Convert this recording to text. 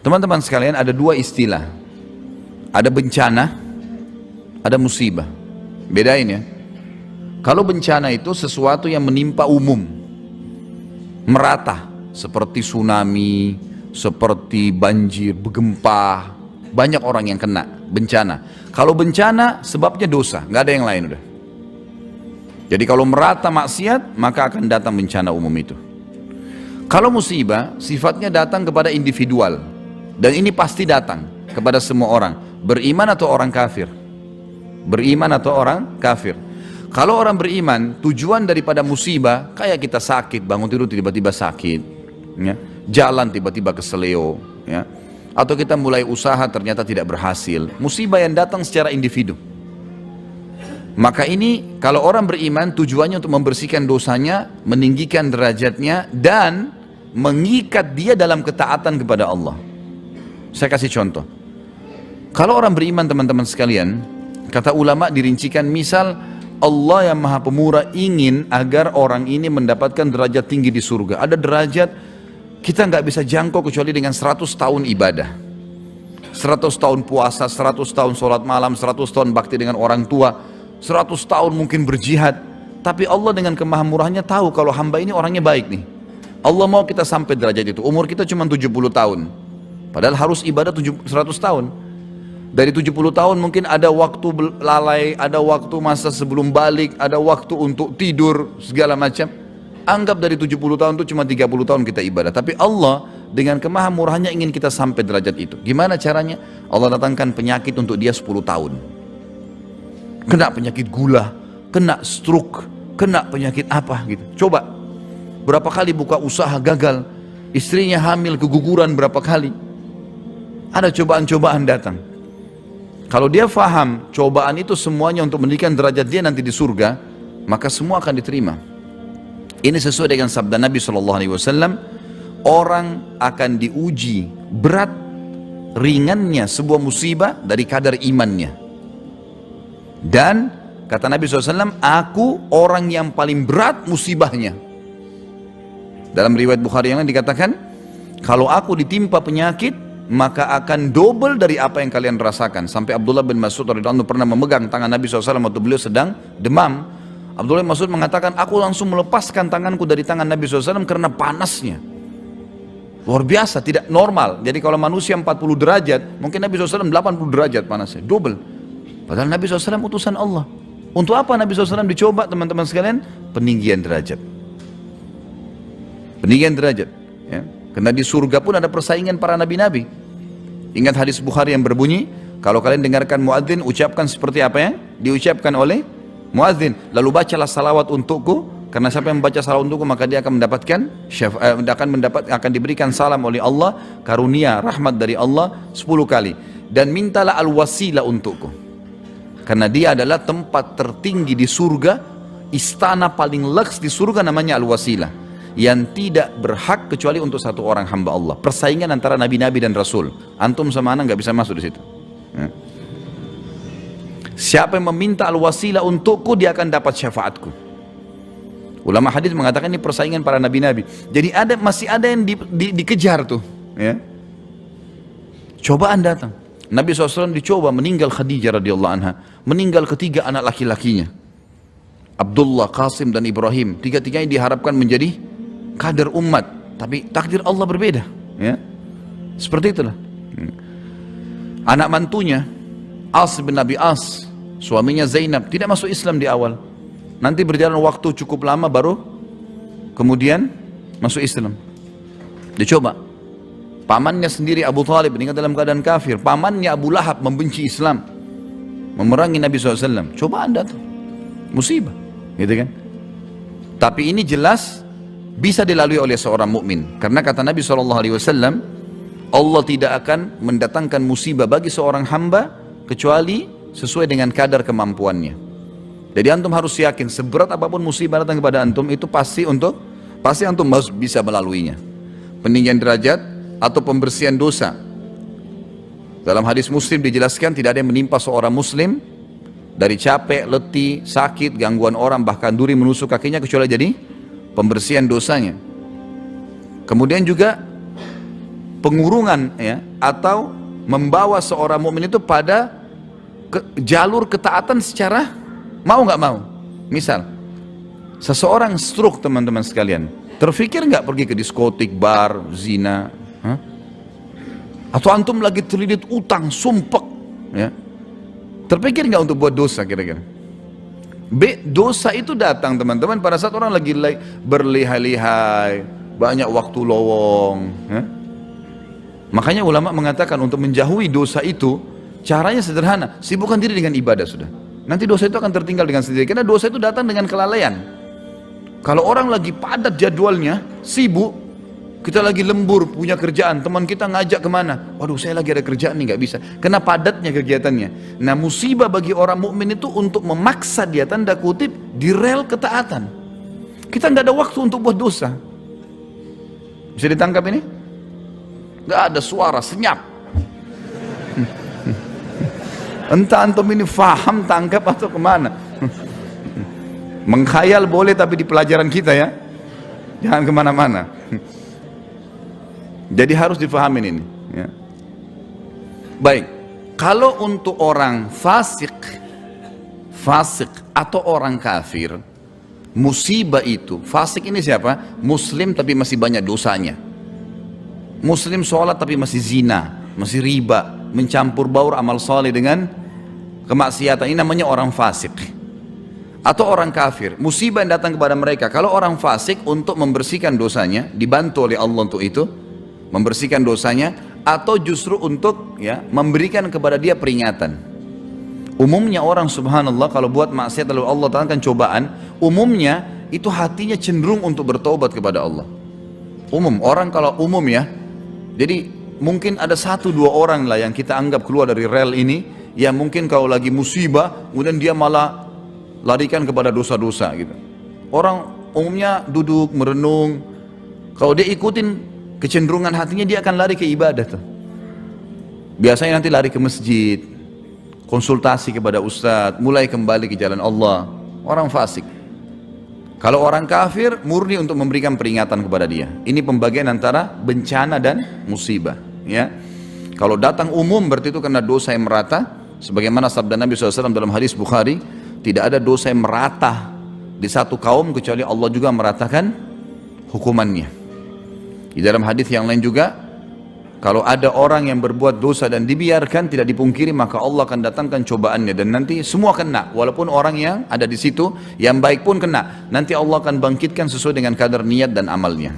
Teman-teman sekalian, ada dua istilah. Ada bencana, ada musibah. Bedain ya. Kalau bencana itu sesuatu yang menimpa umum, merata, seperti tsunami, seperti banjir, gempa, banyak orang yang kena bencana. Kalau bencana sebabnya dosa, nggak ada yang lain udah. Jadi kalau merata maksiat, maka akan datang bencana umum itu. Kalau musibah, sifatnya datang kepada individual. Dan ini pasti datang kepada semua orang, beriman atau orang kafir. Beriman atau orang kafir. Kalau orang beriman, tujuan daripada musibah, kayak kita sakit, bangun tidur tiba-tiba sakit, ya, jalan tiba-tiba keseleo, ya, atau kita mulai usaha ternyata tidak berhasil. Musibah yang datang secara individu. Maka ini kalau orang beriman tujuannya untuk membersihkan dosanya, meninggikan derajatnya, dan mengikat dia dalam ketaatan kepada Allah. Saya kasih contoh. Kalau orang beriman teman-teman sekalian, kata ulama dirincikan, misal Allah yang maha pemurah ingin agar orang ini mendapatkan derajat tinggi di surga. Ada derajat kita nggak bisa jangkau kecuali dengan 100 tahun ibadah, 100 tahun puasa, 100 tahun sholat malam, 100 tahun bakti dengan orang tua, 100 tahun mungkin berjihad. Tapi Allah dengan kemahamurahnya tahu kalau hamba ini orangnya baik nih. Allah mau kita sampai derajat itu. Umur kita cuma 70 tahun. Padahal harus ibadah 100 tahun. Dari 70 tahun mungkin ada waktu lalai, ada waktu masa sebelum balik, ada waktu untuk tidur, segala macam. Anggap dari 70 tahun itu cuma 30 tahun kita ibadah. Tapi Allah dengan kemahamurahnya ingin kita sampai derajat itu. Gimana caranya? Allah datangkan penyakit untuk dia 10 tahun. Kena penyakit gula, kena stroke, kena penyakit apa gitu. Coba, berapa kali buka usaha gagal, istrinya hamil keguguran berapa kali. Ada cobaan-cobaan datang. Kalau dia faham cobaan itu semuanya untuk meninggikan derajat dia nanti di surga, maka semua akan diterima. Ini sesuai dengan sabda Nabi SAW, orang akan diuji berat ringannya sebuah musibah dari kadar imannya. Dan kata Nabi SAW, aku orang yang paling berat musibahnya. Dalam riwayat Bukhari yang lain dikatakan, kalau aku ditimpa penyakit, maka akan double dari apa yang kalian rasakan. Sampai Abdullah bin Mas'ud radhiyallahu anhu pernah memegang tangan Nabi SAW waktu beliau sedang demam. Abdullah bin Mas'ud mengatakan, aku langsung melepaskan tanganku dari tangan Nabi SAW karena panasnya. Luar biasa, tidak normal. Jadi kalau manusia 40 derajat, mungkin Nabi SAW 80 derajat panasnya, double. Padahal Nabi SAW utusan Allah. Untuk apa Nabi SAW dicoba teman-teman sekalian? Peninggian derajat. Peninggian derajat. Ya. Karena di surga pun ada persaingan para nabi-nabi. Ingat hadis Bukhari yang berbunyi, kalau kalian dengarkan muadzin ucapkan seperti apa yang diucapkan oleh muadzin, lalu bacalah salawat untukku, karena siapa yang membaca salawat untukku maka dia akan mendapatkan akan diberikan salam oleh Allah, karunia, rahmat dari Allah 10 kali. Dan mintalah al-wasilah untukku, karena dia adalah tempat tertinggi di surga, istana paling leks di surga namanya al-wasilah, yang tidak berhak kecuali untuk satu orang hamba Allah. Persaingan antara nabi-nabi dan rasul. Antum sama anak nggak bisa masuk di situ. Ya. Siapa yang meminta al-wasilah untukku, dia akan dapat syafaatku. Ulama hadis mengatakan ini persaingan para nabi-nabi. Jadi masih ada yang dikejar tuh. Ya. Cobaan datang. Nabi SAW dicoba, meninggal Khadijah radhiyallahu anha, meninggal ketiga anak laki-lakinya, Abdullah, Qasim dan Ibrahim. Tiga-tiganya diharapkan menjadi kader umat, tapi takdir Allah berbeda, ya. Seperti itulah. Anak mantunya As bin Abi As, suaminya Zainab, tidak masuk Islam di awal. Nanti berjalan waktu cukup lama baru kemudian masuk Islam. Dicoba. Pamannya sendiri Abu Thalib meninggal dalam keadaan kafir. Pamannya Abu Lahab membenci Islam, memerangi Nabi SAW. Cobaan datang, musibah, gitu kan. Tapi ini jelas bisa dilalui oleh seorang mukmin, karena kata Nabi SAW, Allah tidak akan mendatangkan musibah bagi seorang hamba kecuali sesuai dengan kadar kemampuannya. Jadi antum harus yakin seberat apapun musibah datang kepada antum itu pasti antum bisa melaluinya. Peninggian derajat atau pembersihan dosa. Dalam hadis Muslim dijelaskan tidak ada yang menimpa seorang muslim dari capek, letih, sakit, gangguan orang, bahkan duri menusuk kakinya kecuali jadi pembersihan dosanya. Kemudian juga pengurungan ya, atau membawa seorang mukmin itu pada jalur ketaatan secara mau nggak mau. Misal seseorang stroke teman-teman sekalian, terfikir nggak pergi ke diskotik, bar, zina? Hah? Atau antum lagi terlilit utang, sumpek, ya, terpikir nggak untuk buat dosa kira-kira? Dosa itu datang teman-teman pada saat orang lagi berlihai-lihai, banyak waktu lowong, ya. Makanya ulama mengatakan untuk menjauhi dosa itu caranya sederhana, sibukkan diri dengan ibadah sudah. Nanti dosa itu akan tertinggal dengan sendiri, karena dosa itu datang dengan kelalaian. Kalau orang lagi padat jadwalnya, sibuk, kita lagi lembur, punya kerjaan, teman kita ngajak kemana, waduh saya lagi ada kerjaan nih, nggak bisa, karena padatnya kegiatannya. Nah musibah bagi orang mukmin itu untuk memaksa dia, tanda kutip, di rel ketaatan. Kita nggak ada waktu untuk buat dosa. Bisa ditangkap ini? Nggak ada suara, senyap. Entah antum ini faham, tangkap atau kemana. Mengkhayal boleh tapi di pelajaran kita ya, jangan kemana-mana. Jadi harus difahamin ini ya. Baik, kalau untuk orang fasik atau orang kafir, musibah itu, fasik ini siapa? Muslim tapi masih banyak dosanya. Muslim sholat tapi masih zina, masih riba, mencampur baur amal saleh dengan kemaksiatan, ini namanya orang fasik. Atau orang kafir, musibah yang datang kepada mereka. Kalau orang fasik, untuk membersihkan dosanya, dibantu oleh Allah untuk itu, membersihkan dosanya, atau justru untuk ya memberikan kepada dia peringatan. Umumnya orang subhanallah kalau buat maksiat lalu Allah datangkan cobaan, umumnya itu hatinya cenderung untuk bertobat kepada Allah. Orang kalau umum ya, jadi mungkin ada 1-2 orang lah yang kita anggap keluar dari rel ini, yang mungkin kalau lagi musibah, kemudian dia malah larikan kepada dosa-dosa gitu. Orang umumnya duduk, merenung, kalau dia ikutin kecenderungan hatinya, dia akan lari ke ibadah tuh. Biasanya nanti lari ke masjid, konsultasi kepada ustadz, mulai kembali ke jalan Allah. Orang fasik. Kalau orang kafir, murni untuk memberikan peringatan kepada dia. Ini pembagian antara bencana dan musibah ya. Kalau datang umum berarti itu karena dosa yang merata, sebagaimana sabda Nabi SAW dalam hadis Bukhari, tidak ada dosa yang merata di satu kaum kecuali Allah juga meratakan hukumannya. Di dalam hadis yang lain juga, kalau ada orang yang berbuat dosa dan dibiarkan, tidak dipungkiri, maka Allah akan datangkan cobaannya dan nanti semua kena, walaupun orang yang ada di situ yang baik pun kena. Nanti Allah akan bangkitkan sesuai dengan kadar niat dan amalnya.